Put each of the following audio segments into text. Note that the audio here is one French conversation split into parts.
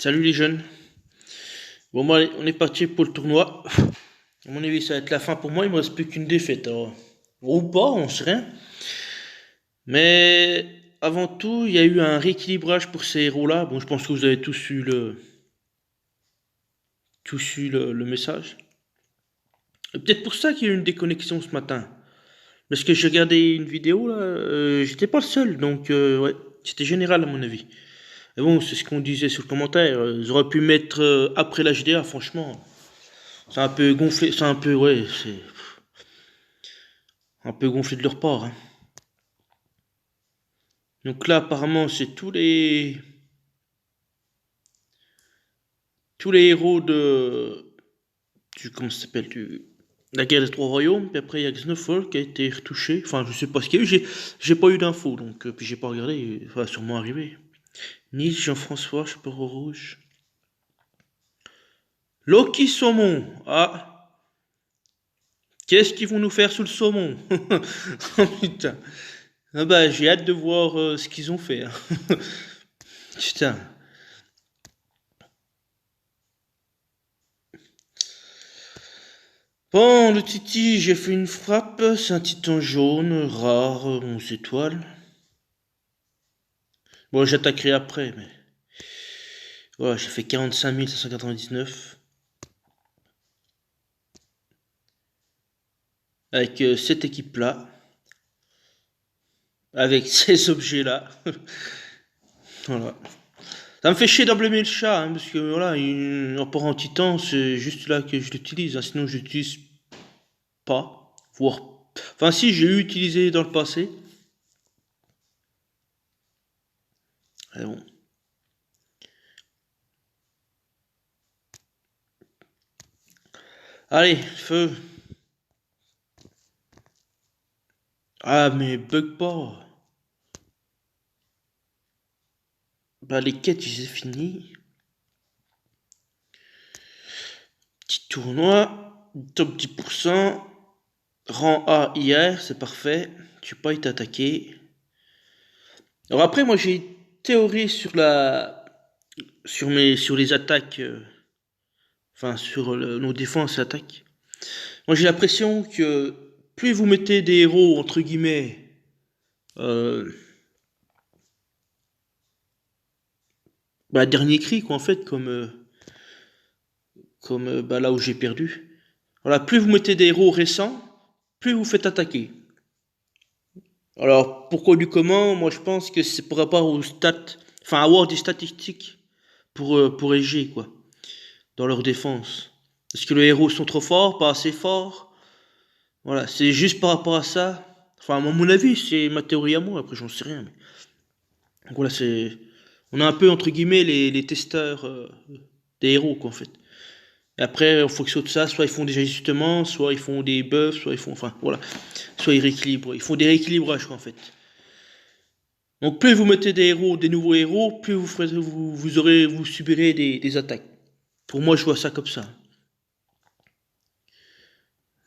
Salut les jeunes. Bon, moi, on est parti pour le tournoi. À mon avis, ça va être la fin pour moi. Il me reste plus qu'une défaite. Alors, ou pas, on sait rien. Mais avant tout, il y a eu un rééquilibrage pour ces héros-là. Bon, je pense que vous avez tous eu le message. Et peut-être pour ça qu'il y a eu une déconnexion ce matin. Parce que j'ai regardé une vidéo là, j'étais pas le seul. Donc, ouais, c'était général à mon avis. Et bon, c'est ce qu'on disait sur le commentaire. Ils auraient pu mettre après la GDA, franchement. C'est un peu gonflé, c'est un peu, ouais, c'est un peu gonflé de leur part, hein. Donc là, apparemment, c'est tous les héros comment ça s'appelle, la guerre des trois royaumes. Puis après, il y a Xenofol qui a été retouché. Enfin, je sais pas ce qu'il y a eu. J'ai pas eu d'infos, donc puis j'ai pas regardé. Ça va sûrement arriver. Nice, Jean-François, Chapeau Rouge. Loki Saumon. Ah, qu'est-ce qu'ils vont nous faire sous le saumon? Oh putain. Ah bah, j'ai hâte de voir ce qu'ils ont fait, hein. Putain. Bon, le Titi, j'ai fait une frappe, c'est un titan jaune, rare, 11 étoiles. Bon, j'attaquerai après, mais... Voilà, j'ai fait 45 599. Avec cette équipe-là. Avec ces objets-là. Voilà. Ça me fait chier d'emblémer le chat, hein, parce que voilà, un rapport en titan, c'est juste là que je l'utilise, hein, sinon je l'utilise pas. Voire... Enfin si, j'ai eu utilisé dans le passé. Mais bon. Allez, feu. Ah, mais bug pas. Bah, les quêtes, j'ai fini. Petit tournoi, top 10%. Rang A hier, c'est parfait. Tu peux pas été attaqué. Alors après, moi j'ai une théorie sur les attaques, enfin sur nos défenses et attaques. Moi j'ai l'impression que plus vous mettez des héros entre guillemets, euh, bah, dernier cri quoi en fait, comme bah, là où j'ai perdu. Voilà, plus vous mettez des héros récents, plus vous faites attaquer. Alors, pourquoi du comment? Moi, je pense que c'est par rapport aux stats, enfin, avoir des statistiques pour EG, quoi, dans leur défense. Est-ce que les héros sont trop forts, pas assez forts? Voilà, c'est juste par rapport à ça. Enfin, à mon avis, c'est ma théorie à moi, après, j'en sais rien. Donc voilà, on a un peu, entre guillemets, les testeurs des héros, quoi, en fait. Et après, en fonction de ça, soit ils font des ajustements, soit ils font des buffs, soit ils font, enfin, voilà. Soit ils rééquilibrent, ils font des rééquilibrages, quoi, en fait. Donc plus vous mettez des héros, des nouveaux héros, plus vous subirez des attaques. Pour moi, je vois ça comme ça.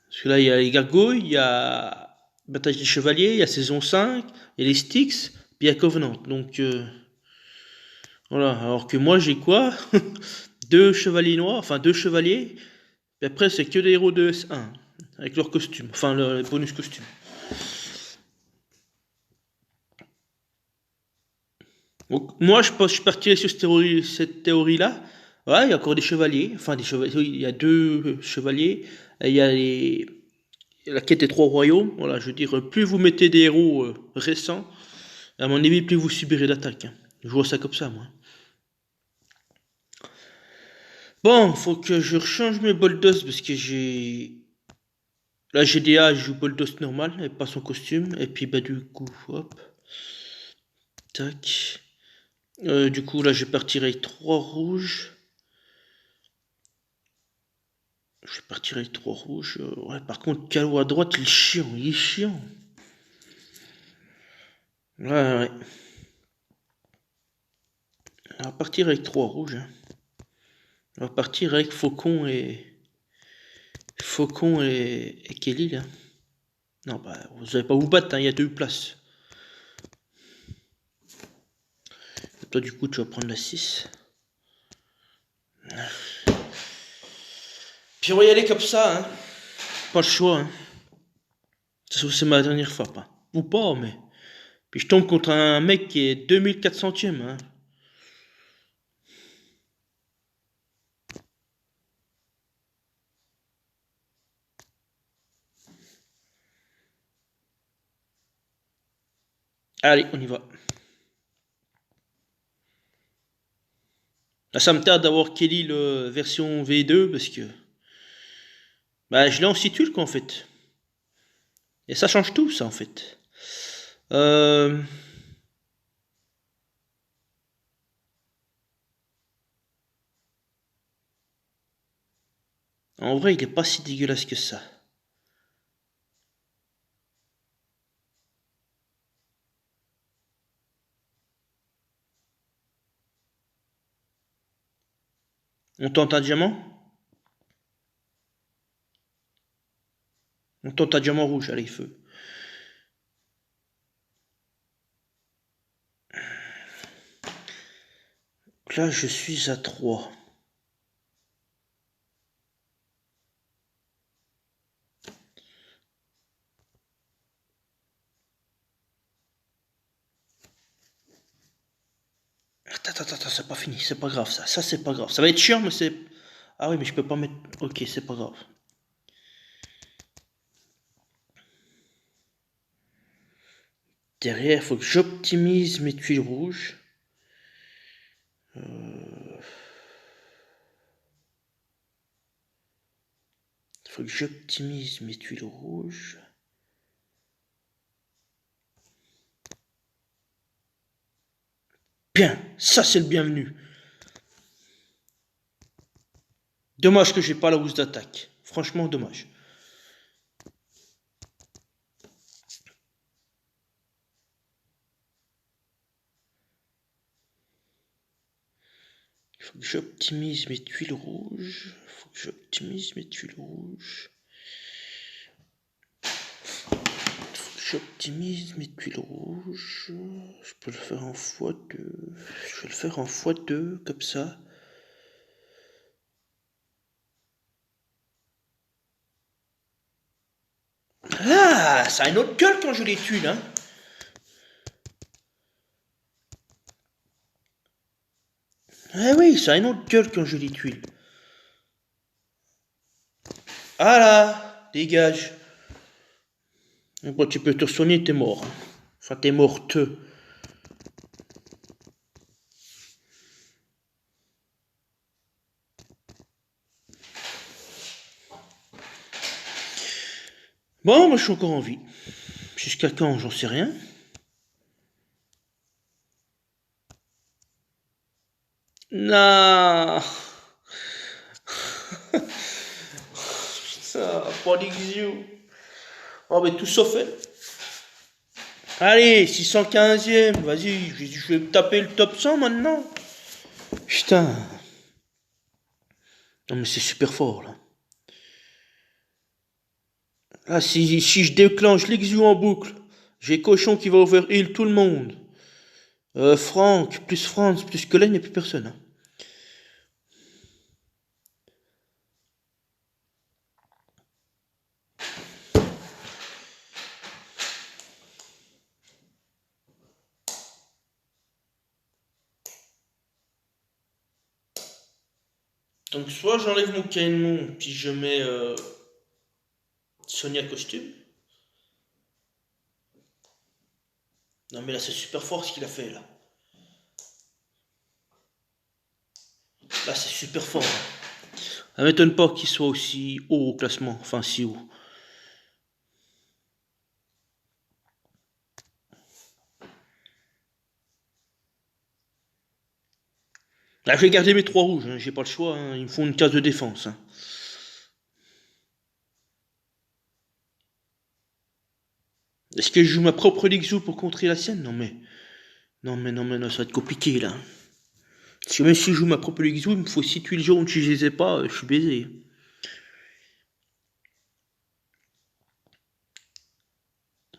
Parce que là, il y a les gargouilles, il y a Bataille des Chevaliers, il y a saison 5, il y a les Styx, puis il y a Covenant. Donc voilà. Alors que moi, j'ai quoi? Deux chevaliers noirs, enfin deux chevaliers. Puis après, c'est que des héros de S1, avec leur costume, enfin le bonus costume. Donc, moi, je suis parti sur cette théorie-là. Ouais, il y a encore des chevaliers. Enfin, des chevaliers. Oui, il y a deux chevaliers. Et il y a la quête des trois royaumes. Voilà, je veux dire, plus vous mettez des héros récents, à mon avis, plus vous subirez d'attaques, hein. Je vois ça comme ça, moi. Bon, faut que je rechange mes boldos parce que j'ai. La GDA, je joue boldos normal et pas son costume. Et puis, bah, du coup, hop. Tac. Du coup, là, je vais partir avec trois rouges. Je partirai avec trois rouges. Ouais, par contre, Calo à droite, il est chiant, il est chiant. Ouais, ouais. On va partir avec trois rouges, hein. On va partir avec Faucon et Kelly, là. Non, bah, vous n'allez pas vous battre, hein, il y a deux places. Et toi, du coup, tu vas prendre la 6. Puis on va y aller comme ça, hein. Pas le choix, hein. C'est ma dernière fois, pas. Ou pas, mais. Puis je tombe contre un mec qui est 2400ème, hein. Allez, on y va. Là, ça me tarde d'avoir Kelly le version V2 parce que. Bah, je l'ai en situle, quoi, en fait. Et ça change tout, ça, en fait. Euh. En vrai, il est pas si dégueulasse que ça. On tente un diamant? On tente un diamant rouge, allez, feu. Donc là, je suis à 3. Attends, c'est pas fini, c'est pas grave ça. Ça, c'est pas grave. Ça va être chiant, mais c'est. Ah oui, mais je peux pas mettre. Ok, c'est pas grave. Derrière, il faut que j'optimise mes tuiles rouges. Il faut que j'optimise mes tuiles rouges. Bien, ça c'est le bienvenu. Dommage que j'ai pas la housse d'attaque. Franchement, dommage. Il faut que j'optimise mes tuiles rouges. Il faut que j'optimise mes tuiles rouges. J'optimise mes tuiles rouges. Je peux le faire en x2. Je vais le faire en x2, comme ça. Ah, ça a une autre gueule quand je les tuile, hein. Ah oui, ça a une autre gueule quand je les tuile. Ah là, dégage. Donc, quand tu peux te soigner, t'es mort. Enfin, t'es morte. Bon, moi je suis encore en vie. Jusqu'à quand, j'en sais rien. Non. Putain, pas d'exio. Oh, mais tout sauf elle. Allez, 615ème, vas-y, je vais me taper le top 100 maintenant. Putain. Non mais c'est super fort là. Là, si je déclenche l'exu en boucle, j'ai Cochon qui va ouvrir heal tout le monde. Franck, plus France, plus que là, il n'y a plus personne. Hein. Donc soit j'enlève mon canon, puis je mets Sonia costume. Non mais là c'est super fort ce qu'il a fait là. Là c'est super fort. Hein. Ça m'étonne pas qu'il soit aussi haut au classement, enfin si haut. Là je vais garder mes 3 rouges, hein. J'ai pas le choix, hein. Ils me font une case de défense. Hein. Est-ce que je joue ma propre Lixou pour contrer la sienne? Non mais... Non, ça va être compliqué là. Parce que même si je joue ma propre Lixou, il me faut 6 tuiles jaunes, si je les ai pas, je suis baisé.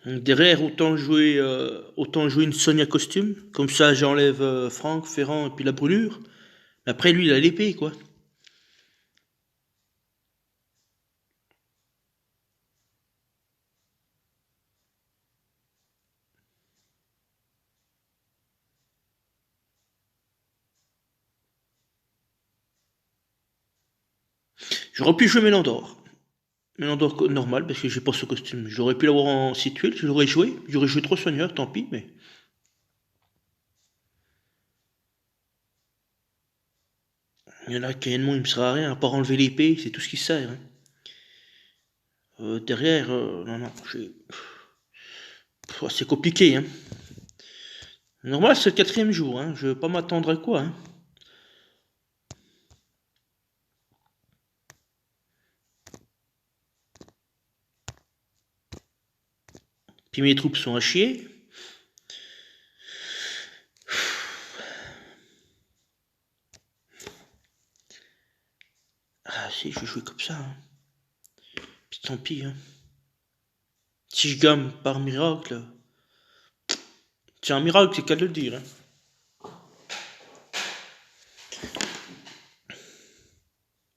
Donc derrière, autant jouer une Sonia costume. Comme ça, j'enlève Franck, Ferrand et puis la brûlure. Mais après, lui, il a l'épée, quoi. J'aurais pu jouer Mélandor. Mélandor normal, parce que j'ai pas ce costume. J'aurais pu l'avoir en situel, je l'aurais joué. J'aurais joué trop soigneur, tant pis, mais. Il y en a qui, il me sert à rien, à part enlever l'épée, c'est tout ce qui sert. Hein. Derrière, non, non, c'est compliqué. Hein. Normal, c'est le quatrième jour, hein. Je vais pas m'attendre à quoi. Hein. Puis mes troupes sont à chier. Ah si, je vais jouer comme ça. Hein. Puis tant pis. Hein. Si je gagne par miracle, c'est un miracle, c'est qu'à le dire. Hein.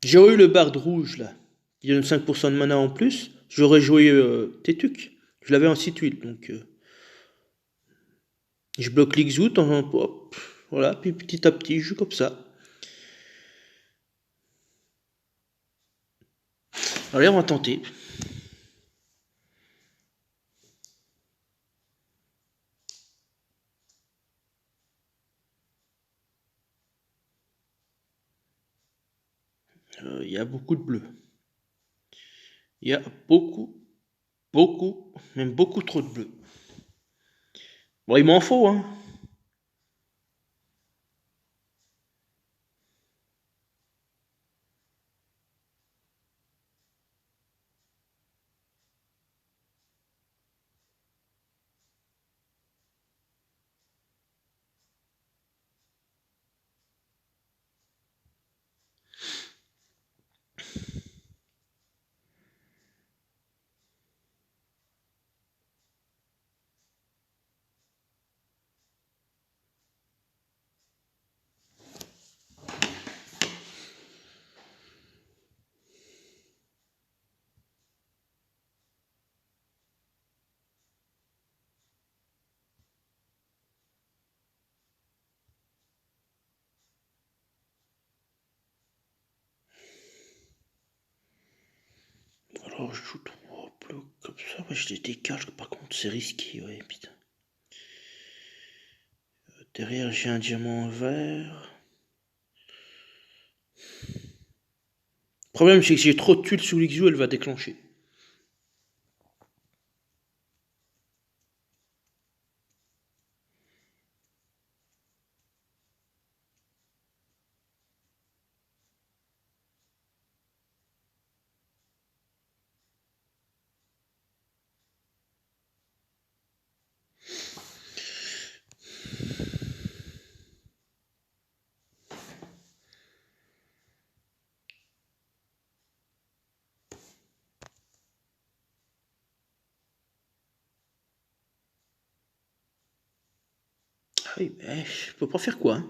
J'aurais eu le barde rouge là, qui donne 5% de mana en plus. J'aurais joué Tétuc. Je l'avais en site 8, donc je bloque l'Ixout, hop, voilà, puis petit à petit, je joue comme ça. Allez, on va tenter. Il y a beaucoup de bleus. Il y a beaucoup, même beaucoup trop de bleus. Bon, il m'en faut, hein. Alors, je joue 3 bleus comme ça. Ouais, je les décale, par contre, c'est risqué, ouais, putain. Derrière, j'ai un diamant vert. Le problème, c'est que si j'ai trop de tuiles sous l'Ixou, elle va déclencher. Ah oui, mais je peux pas faire quoi, hein.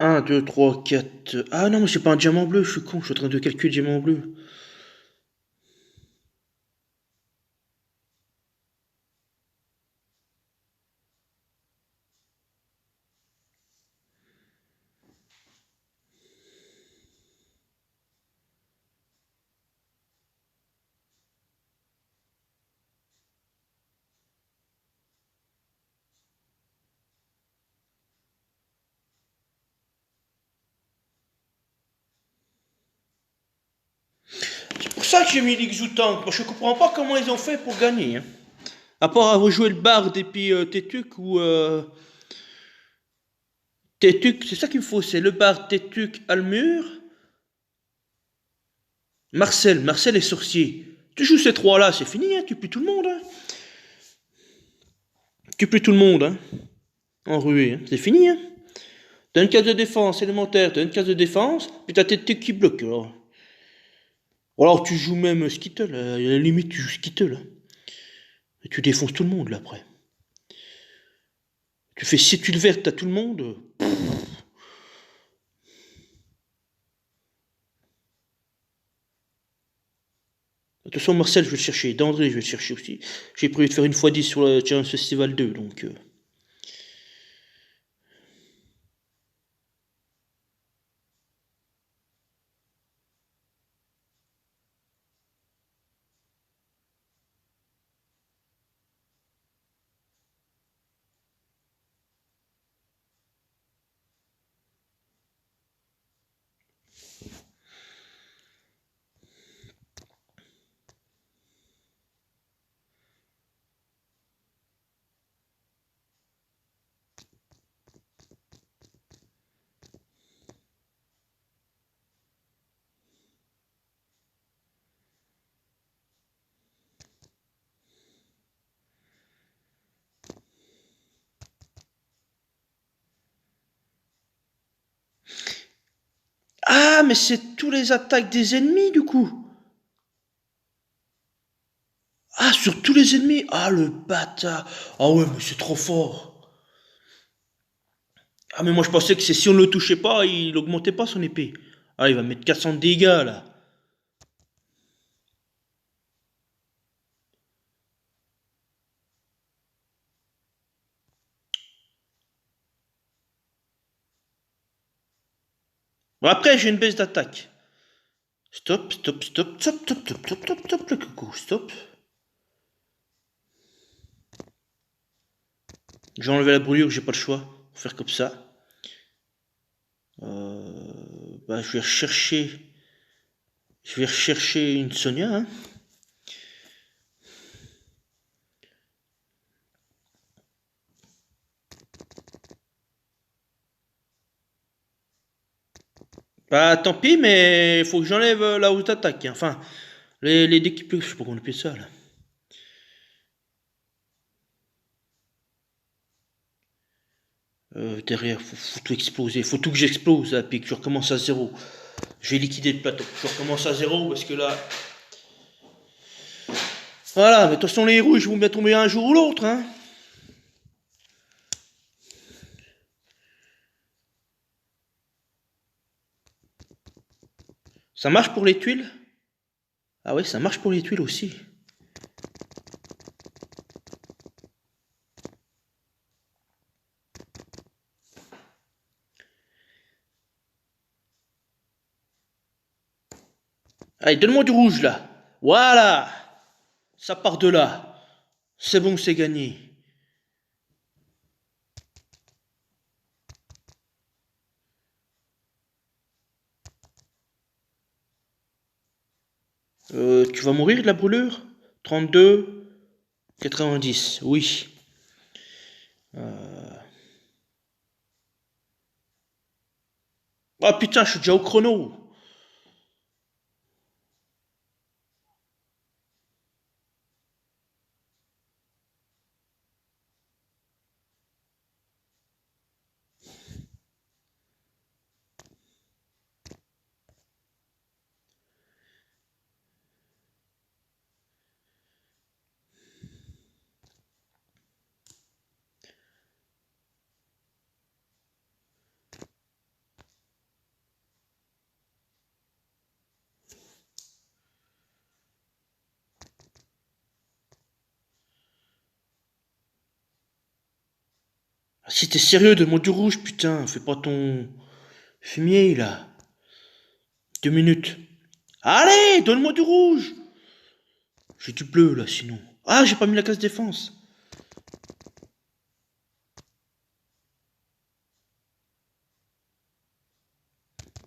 Un, 2, 3, 4. Ah non, mais c'est pas un diamant bleu, je suis con, je suis en train de calculer le diamant bleu. C'est pour ça que j'ai mis l'Ixou Tank. Moi, je comprends pas comment ils ont fait pour gagner. Hein. À part avoir joué le Bard et puis Tétuc ou. Tétuc, c'est ça qu'il me faut, c'est le Bard, Tétuc, Almur. Marcel est sorcier. Tu joues ces trois-là, c'est fini, hein, tu pues tout le monde. Hein. Tu pues tout le monde, hein. En ruée, hein. C'est fini, hein. T'as une case de défense élémentaire, t'as une case de défense, puis t'as tes trucs qui bloquent. Alors. Ou alors tu joues même Skittle, à la limite tu joues Skittle. Et tu défonces tout le monde, là, après. Tu fais 6 tuiles vertes à tout le monde. De toute façon, Marcel, je vais le chercher. D'André, je vais le chercher aussi. J'ai prévu de faire une fois 10 sur le Challenge Festival 2, donc... Ah, mais c'est tous les attaques des ennemis, du coup. Ah, sur tous les ennemis. Ah, le bâtard. Ah ouais, mais c'est trop fort. Ah, mais moi, je pensais que c'est si on ne le touchait pas, il augmentait pas son épée. Ah, il va mettre 400 de dégâts, là. Bon, après, j'ai une baisse d'attaque. Stop, stop, stop, stop, stop, stop, stop, stop, stop, le coucou, stop. J'ai enlevé la brûlure, j'ai pas le choix. Faut faire comme ça. Bah, je vais rechercher. Je vais rechercher une Sonia, hein. Bah, tant pis, mais faut que j'enlève la haute attaque, hein. Enfin, les décuplés, je sais pas comment on appelle ça, là. Derrière, faut tout exploser. Faut tout que j'explose, là, puis que je recommence à zéro. Je vais liquider le plateau. Je recommence à zéro, parce que là... Voilà, mais de toute façon, les héros, ils vont bien tomber un jour ou l'autre, hein. Ça marche pour les tuiles? Ah ouais, ça marche pour les tuiles aussi. Allez, donne-moi du rouge, là. Voilà. Ça part de là. C'est bon, c'est gagné. Tu vas mourir de la brûlure? 32, 90, oui. Ah putain, je suis déjà au chrono. Ah, si t'es sérieux, donne-moi du rouge, putain. Fais pas ton fumier, là. 2 minutes. Allez, donne-moi du rouge. J'ai du bleu, là, sinon. Ah, j'ai pas mis la case défense.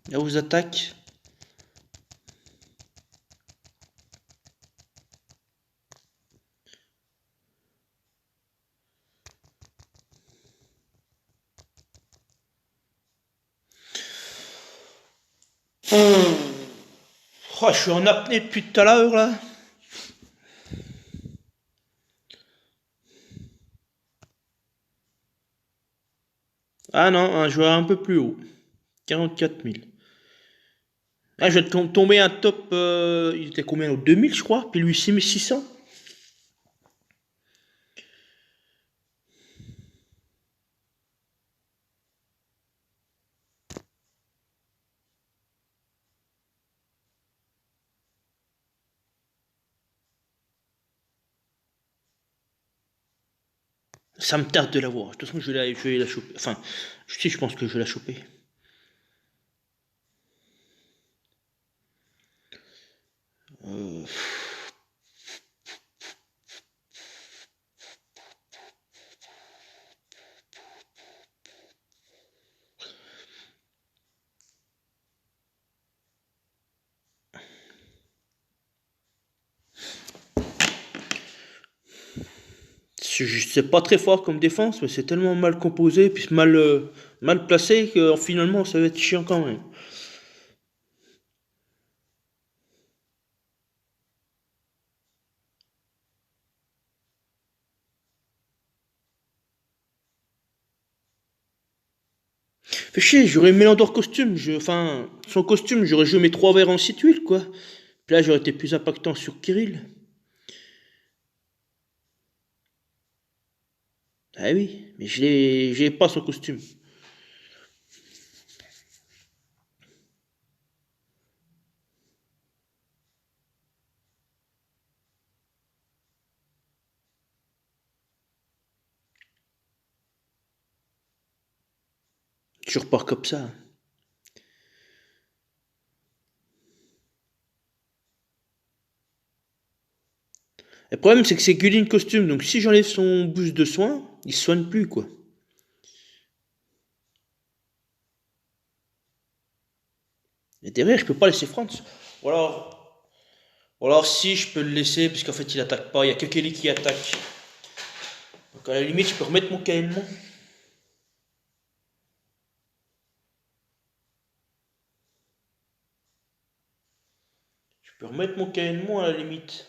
Là, vous attaque. Oh, je suis en apnée depuis tout à l'heure, là. Ah non, un joueur un peu plus haut. 44 000. Ah, je vais tomber un top. Il était combien? 2000, je crois. Puis lui, 6600. Ça me tarde de la voir. De toute façon, je vais la choper. Enfin, si, je pense que je vais la choper. Euh, c'est pas très fort comme défense, mais c'est tellement mal composé, puis mal placé que finalement ça va être chiant quand même. Fait chier, j'aurais Mélandor costume, enfin, son costume, j'aurais joué mes 3 verres en 6 tuiles, quoi. Puis là, j'aurais été plus impactant sur Kirill. Ah oui, mais j'ai pas son costume. Je repars comme ça. Le problème, c'est que c'est Gulin costume, donc si j'enlève son boost de soin, il se soigne plus, quoi. Et derrière, je peux pas laisser Franz. Ou alors si, je peux le laisser, puisqu'en fait, il attaque pas, il y a que Kelly qui attaque. Donc à la limite, je peux remettre mon caïnement. Je peux remettre mon caïnement à la limite.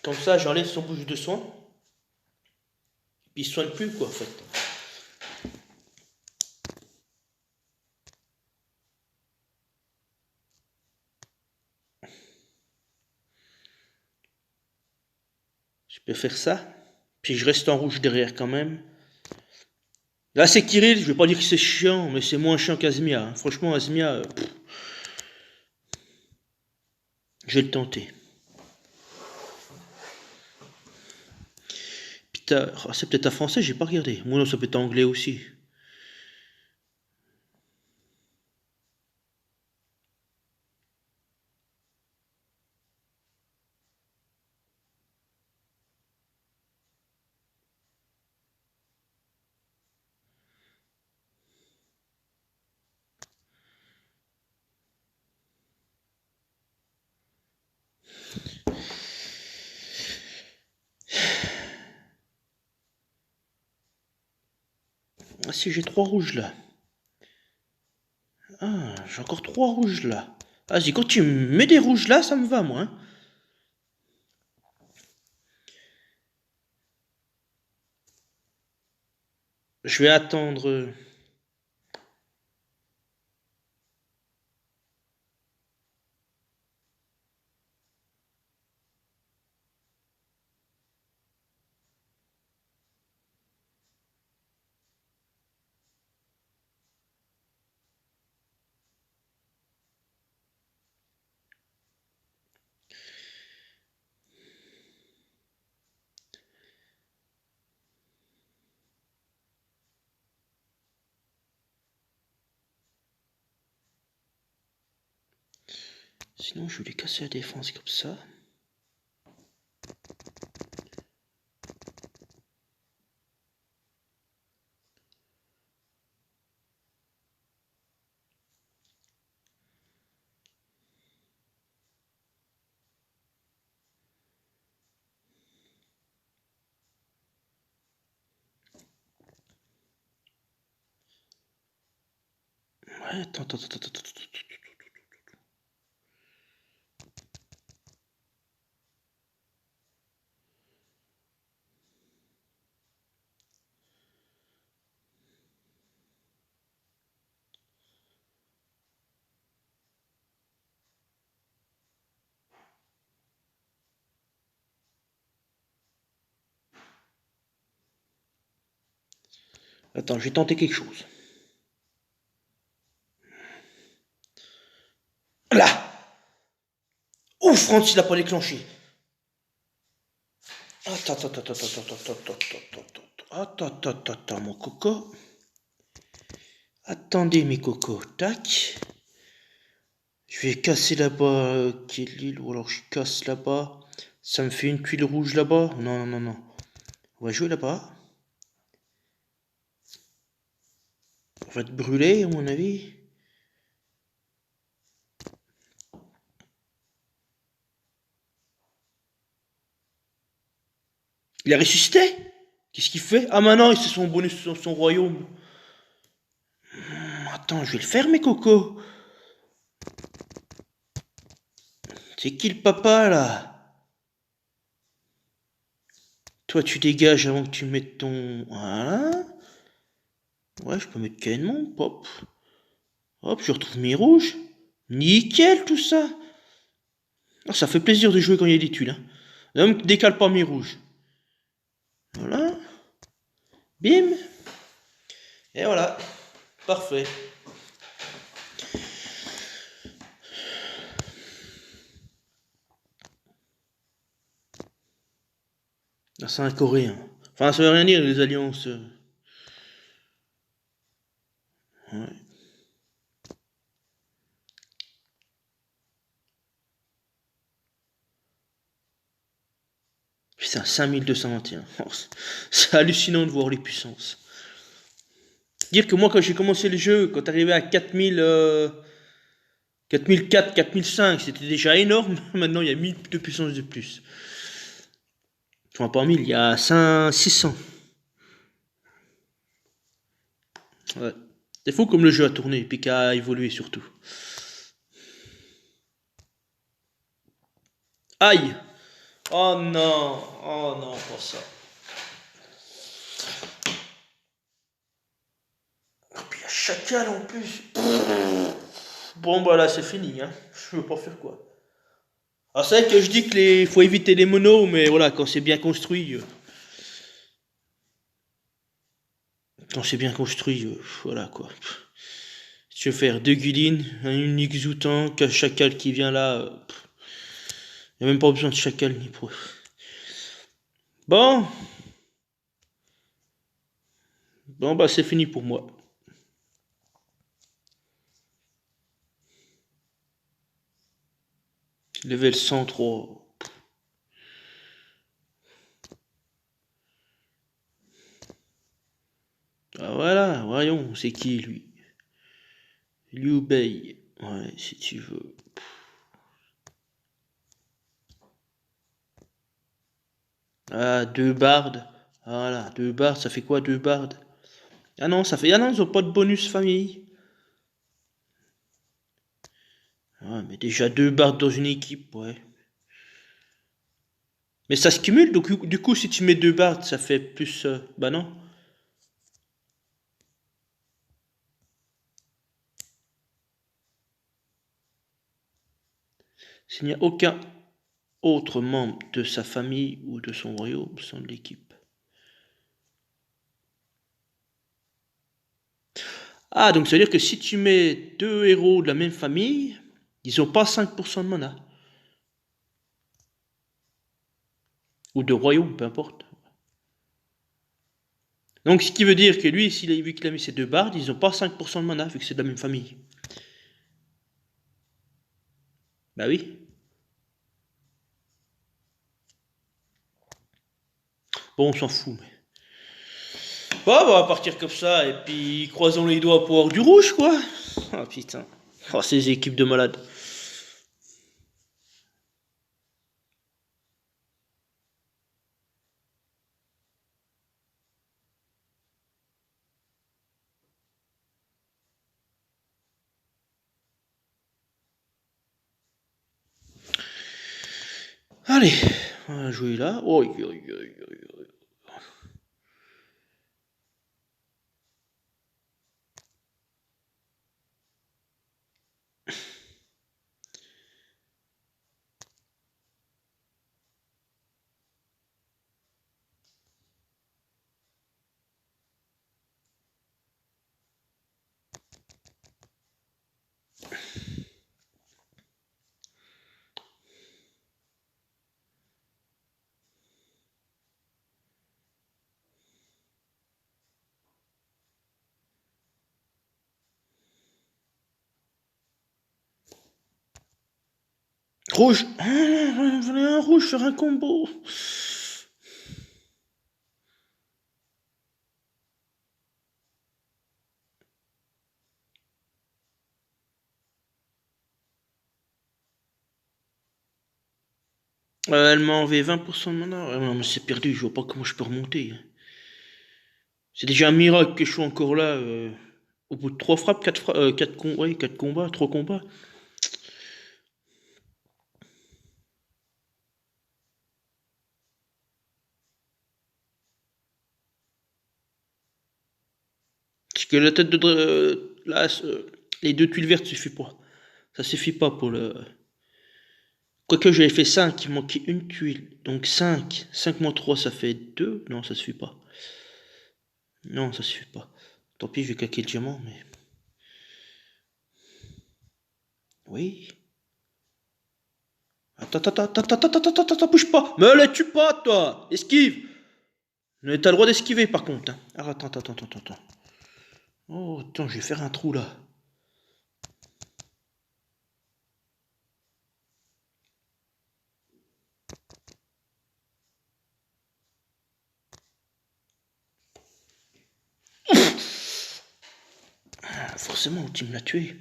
Comme ça, j'enlève son bouche de soin. Puis il se soigne plus, quoi, en fait. Je peux faire ça. Puis je reste en rouge derrière quand même. Là, c'est Kirill, je vais pas dire que c'est chiant, mais c'est moins chiant qu'Azmia, hein. Franchement, Azmia, je vais le tenter. Peter, oh, c'est peut-être un français, j'ai pas regardé. Moi non, ça peut être anglais aussi. Ah si, j'ai 3 rouges là. Ah, j'ai encore 3 rouges là. Vas-y, quand tu mets des rouges là, ça me va, moi, hein. Je vais attendre. Sinon, je vais lui casser la défense comme ça. Ouais, attends. Attends, je vais tenter quelque chose. Là! Ouf, Franz, il a pas déclenché. Attends, mon coco. Attendez, mes cocos. Tac. Je vais casser là-bas. Quelle île? Ou alors je casse là-bas. Ça me fait une tuile rouge là-bas. Non. On va jouer là-bas. On va te brûler, à mon avis. Il a ressuscité? Qu'est-ce qu'il fait? Ah, maintenant, c'est son bonus sur son royaume. Attends, je vais le faire, mes cocos. C'est qui le papa, là? Toi, tu dégages avant que tu mettes ton... Voilà. Ouais, je peux mettre canon, pop. Hop, je retrouve mes rouges. Nickel, tout ça. Ah, ça fait plaisir de jouer quand il y a des tuiles. Hein. Ne me décale pas mes rouges. Voilà. Bim. Et voilà. Parfait. Ah, c'est un coréen. Enfin, ça veut rien dire, les alliances. Ouais. Putain, 5221. Oh, c'est hallucinant de voir les puissances. Dire que moi, quand j'ai commencé le jeu, quand t'arrivais à 4000, 4004, 4005, c'était déjà énorme. Maintenant, il y a 1000 de puissance de plus. Enfin, pas 1000, il y a 600. Ouais. C'est fou comme le jeu a tourné, puis qu'a évolué surtout. Aïe! Oh non, pas ça. Et puis il y a chacal en plus. Bon, bah là, c'est fini, hein. Je veux pas faire quoi. Alors, c'est vrai que je dis qu'il faut éviter les monos, mais voilà, quand c'est bien construit. Quand c'est bien construit, voilà quoi. Si tu veux faire deux guilines, un unique zoutan, qu'un chacal qui vient là. Il n'y a même pas besoin de chacal ni pro. Bon. Bon, bah, c'est fini pour moi. Level 103. Ah voilà, voyons, c'est qui lui? Liu Bei. Ouais, si tu veux. Ah, deux bardes. Voilà, deux bardes, ça fait quoi deux bardes? Ah non, ça fait. Ah non, ils ont pas de bonus famille. Ah, mais déjà deux bardes dans une équipe, ouais. Mais ça se cumule, donc du coup, si tu mets deux bardes, ça fait plus. Bah non. S'il n'y a aucun autre membre de sa famille ou de son royaume sans de l'équipe. Ah, donc ça veut dire que si tu mets deux héros de la même famille, ils n'ont pas 5% de mana. Ou de royaume, peu importe. Donc ce qui veut dire que lui, vu qu'il a mis ces deux bardes, ils n'ont pas 5% de mana, vu que c'est de la même famille. Bah oui. Bon, on s'en fout, mais. Bon, bah, on va partir comme ça, et puis croisons les doigts pour avoir du rouge, quoi. Oh putain. Oh, ces équipes de malades. Allez, on va jouer là. Oi, oi, oi, oi. Rouge. Ah, j'en ai un rouge, faire un combo. Elle m'a enlevé 20% de mana. Non, mais c'est perdu, je vois pas comment je peux remonter. C'est déjà un miracle que je suis encore là. Au bout de 3 frappes, 4 ouais, 4 combats, 3 combats. Parce que la tête de... là, les 2 tuiles vertes suffit pas. Ça suffit pas pour le... Quoique j'avais fait 5, il manquait une tuile. Donc 5. 5 moins 3, ça fait 2. Non, ça suffit pas. Non, ça suffit pas. Tant pis, je vais claquer le diamant, mais... Oui. Attends, bouge pas. Me les tue pas, toi. Esquive. Mais t'as le droit d'esquiver, par contre. Hein. Ah, attends. Oh, attends, je vais faire un trou, là. Ah, forcément, tu me l'as tué.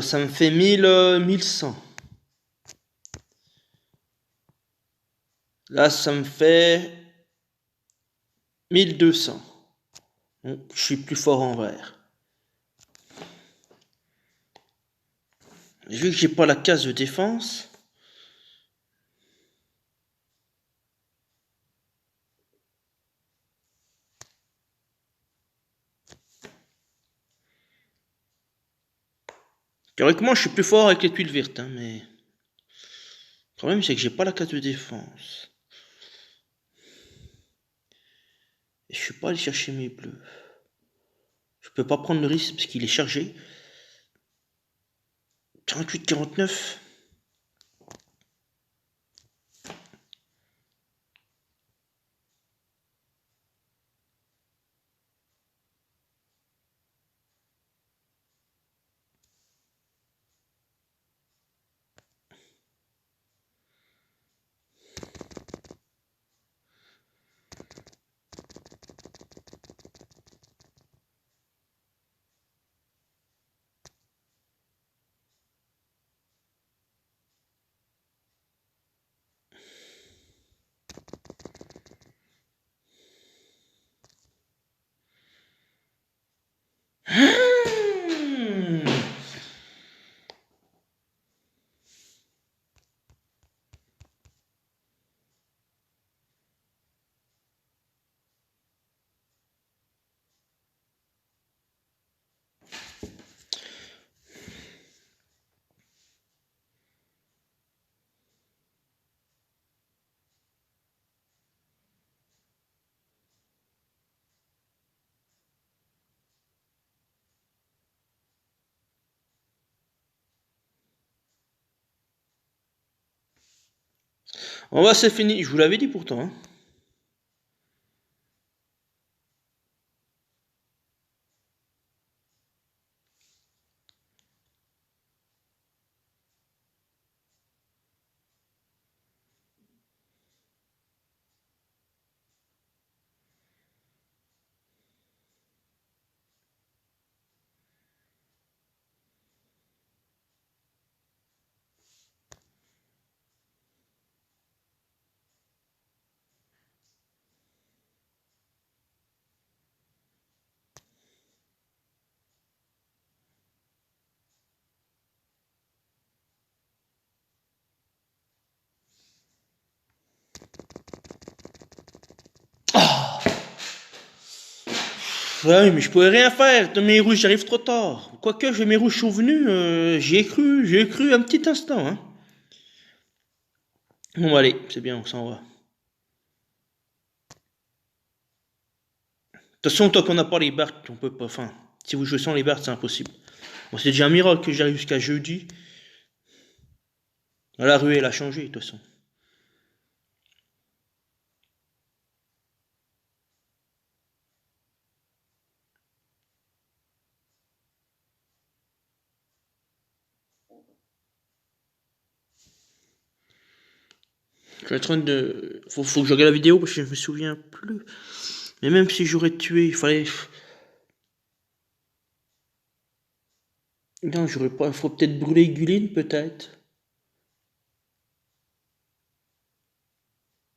Ça me fait 1100. Là, ça me fait 1200. Bon, je suis plus fort en vert. Vu que j'ai pas la case de défense... Théoriquement, je suis plus fort avec les tuiles vertes, hein, mais... Le problème, c'est que j'ai pas la case de défense. Et je suis pas allé chercher mes bleus. Je peux pas prendre le risque parce qu'il est chargé. 48-49. On va, c'est fini. Je vous l'avais dit pourtant. Hein. Ouais, mais je pouvais rien faire. De mes rouges, j'arrive trop tard. Quoique mes rouges sont venus, j'y ai cru un petit instant. Hein. Bon, bah, allez, c'est bien, on s'en va. De toute façon, tant qu'on n'a pas les Barts, on peut pas. Enfin, si vous jouez sans les Barts, c'est impossible. Bon, c'est déjà un miracle que j'arrive jusqu'à jeudi. La ruée, elle a changé, de toute façon. Je suis en train de... Faut que je regarde la vidéo parce que je me souviens plus. Mais même si j'aurais tué, il fallait... Non, j'aurais pas... Faut peut-être brûler Gulin, peut-être.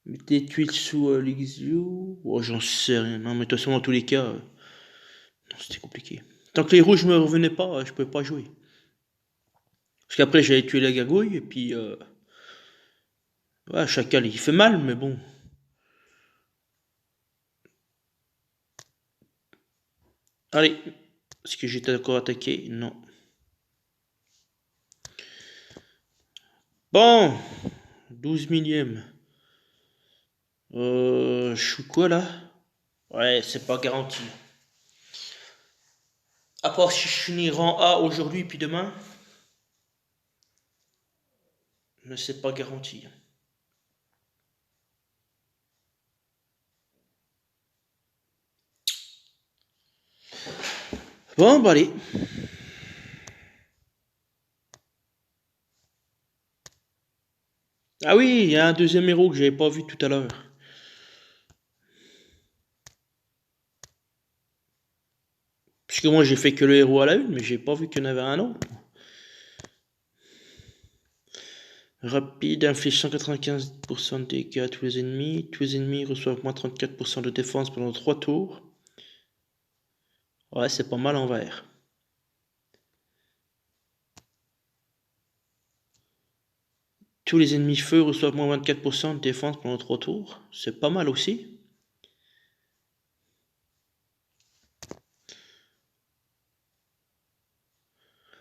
Mettre des tuiles sous l'Exio. Oh, j'en sais rien. Non, mais de toute façon, dans tous les cas, non, c'était compliqué. Tant que les rouges me revenaient pas, je pouvais pas jouer. Parce qu'après, j'avais tué la gargouille, et puis... Ouais, chacal, il fait mal, mais bon. Allez. Est-ce que j'étais encore attaqué? Non. Bon. 12 millième. Je suis quoi, là? Ouais, c'est pas garanti. À part si je finis rang A aujourd'hui, puis demain. Mais c'est pas garanti. Bon, bah allez. Ah oui, il y a un deuxième héros que j'avais pas vu tout à l'heure. Puisque moi j'ai fait que le héros à la une, mais j'ai pas vu qu'il y en avait un autre. Rapide, inflige 195% de dégâts à tous les ennemis. Tous les ennemis reçoivent moins 34% de défense pendant 3 tours. Ouais, c'est pas mal en vert. Tous les ennemis feu reçoivent moins 24% de défense pendant 3 tours. C'est pas mal aussi.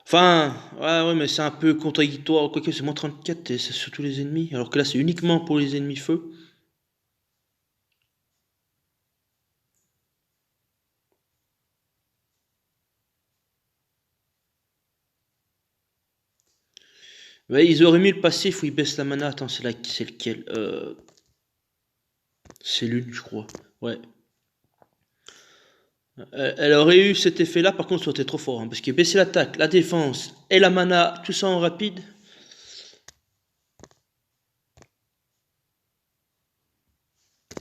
Enfin, ouais, mais c'est un peu contradictoire. Quoique c'est moins 34 et c'est sur tous les ennemis. Alors que là, c'est uniquement pour les ennemis feu. Ouais, ils auraient mis le passif où ils baissent la mana. Attends, c'est lequel C'est l'une, je crois. Ouais. Elle aurait eu cet effet-là, par contre, ça aurait été trop fort. Hein, parce que baisser l'attaque, la défense et la mana, tout ça en rapide.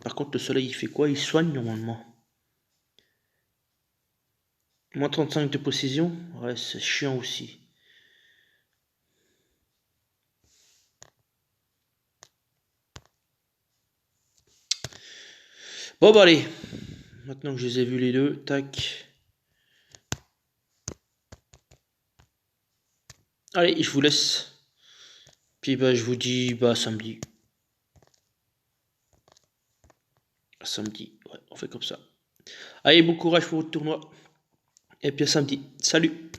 Par contre, le soleil, il fait quoi? Il soigne normalement. Moins 35 de précision. Ouais, c'est chiant aussi. Bon, bah allez. Maintenant que je les ai vus les deux, tac. Allez, je vous laisse. Puis bah, je vous dis bah samedi. Samedi, ouais, on fait comme ça. Allez, bon courage pour votre tournoi. Et puis à samedi. Salut!